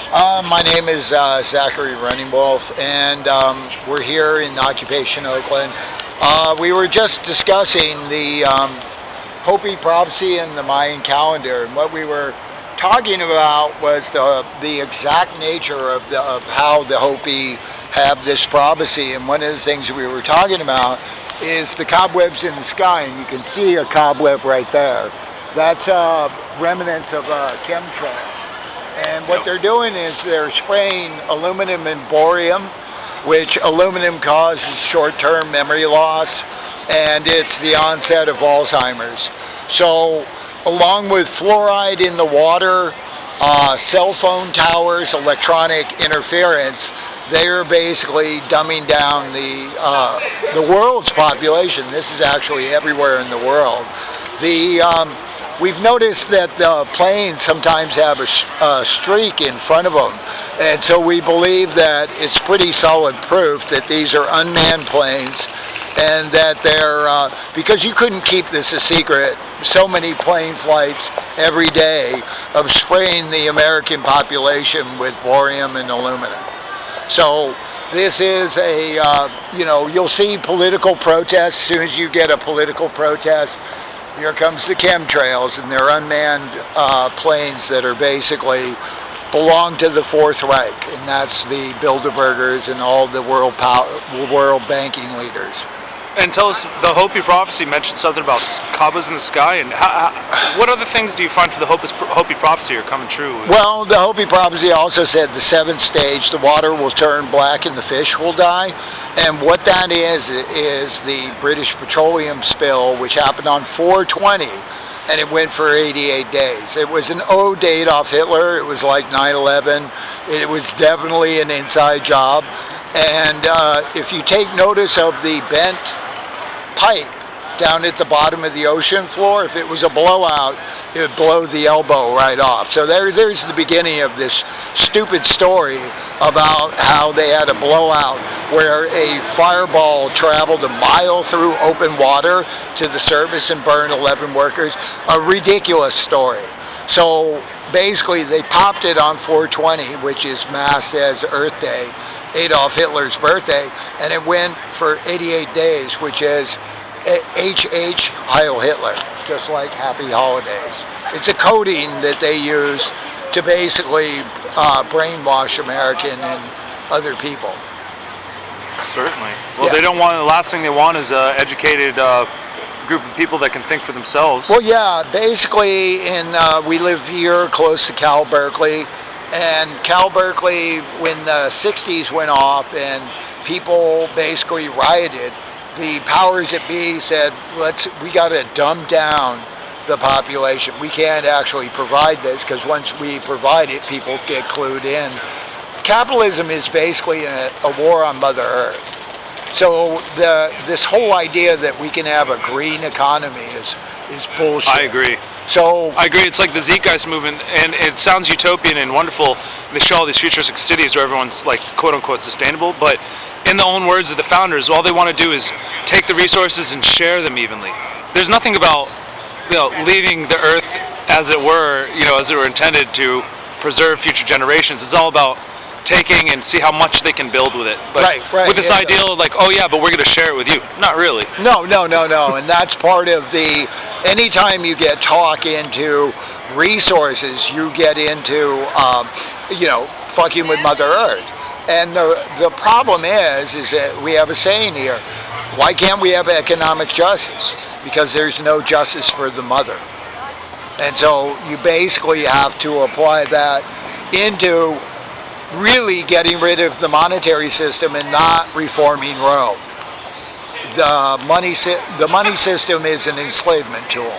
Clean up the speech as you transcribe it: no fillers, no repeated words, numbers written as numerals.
My name is Zachary Running Wolf, and we're here in Occupation Oakland. We were just discussing the Hopi prophecy and the Mayan calendar, and what we were talking about was the exact nature of how the Hopi have this prophecy. And one of the things we were talking about is the cobwebs in the sky, and you can see a cobweb right there. That's remnants of chemtrails. And what they're doing is they're spraying aluminum and borium, which aluminum causes short-term memory loss, and it's the onset of Alzheimer's. So, along with fluoride in the water, cell phone towers, electronic interference, they're basically dumbing down the world's population. This is actually everywhere in the world. We've noticed that the planes sometimes have a streak in front of them, and so we believe that it's pretty solid proof that these are unmanned planes, and that they're, because you couldn't keep this a secret, so many plane flights every day of spraying the American population with borium and aluminum. So this is you'll see political protests. As soon as you get a political protest, here comes the chemtrails, and they're unmanned planes that are basically belong to the Fourth Reich, and that's the Bilderbergers and all the world banking leaders. And tell us, the Hopi prophecy mentioned something about cobwebs in the sky, and what other things do you find for the Hopi prophecy are coming true? Well, the Hopi prophecy also said the seventh stage, the water will turn black and the fish will die. And what that is the British petroleum spill, which happened on 4/20, and it went for 88 days. It was an ode to Adolf Hitler. It was like 9/11. It was definitely an inside job. And if you take notice of the bent pipe down at the bottom of the ocean floor, if it was a blowout, it would blow the elbow right off. So there's the beginning of this stupid story about how they had a blowout where a fireball traveled a mile through open water to the surface and burned 11 workers. A ridiculous story. So basically they popped it on 4/20, which is masked as Earth Day, Adolf Hitler's birthday, and it went for 88 days, which is HH Heil Hitler, just like Happy Holidays. It's a coding that they use to basically brainwash American and other people. Certainly. Well, they don't want, the last thing they want is an educated group of people that can think for themselves. Well, yeah, basically, we live here close to Cal Berkeley, and Cal Berkeley, when the 60s went off and people basically rioted, the powers that be said, we got to dumb down the population. We can't actually provide this, because once we provide it, people get clued in. Capitalism is basically a war on Mother Earth. So this whole idea that we can have a green economy is bullshit. I agree. So I agree. It's like the Zeitgeist movement, and it sounds utopian and wonderful. They show all these futuristic cities where everyone's like quote unquote sustainable, but in the own words of the founders, all they want to do is take the resources and share them evenly. There's nothing about leaving the earth as it were, as it were intended to preserve future generations. It's all about taking and see how much they can build with it. But right. with this ideal, like, oh yeah, but we're going to share it with you. Not really. No. And that's part of anytime you get talk into resources, you get into, fucking with Mother Earth. And the problem is that we have a saying here, why can't we have economic justice? Because there's no justice for the mother. And so you basically have to apply that into really getting rid of the monetary system and not reforming Rome. The money system is an enslavement tool.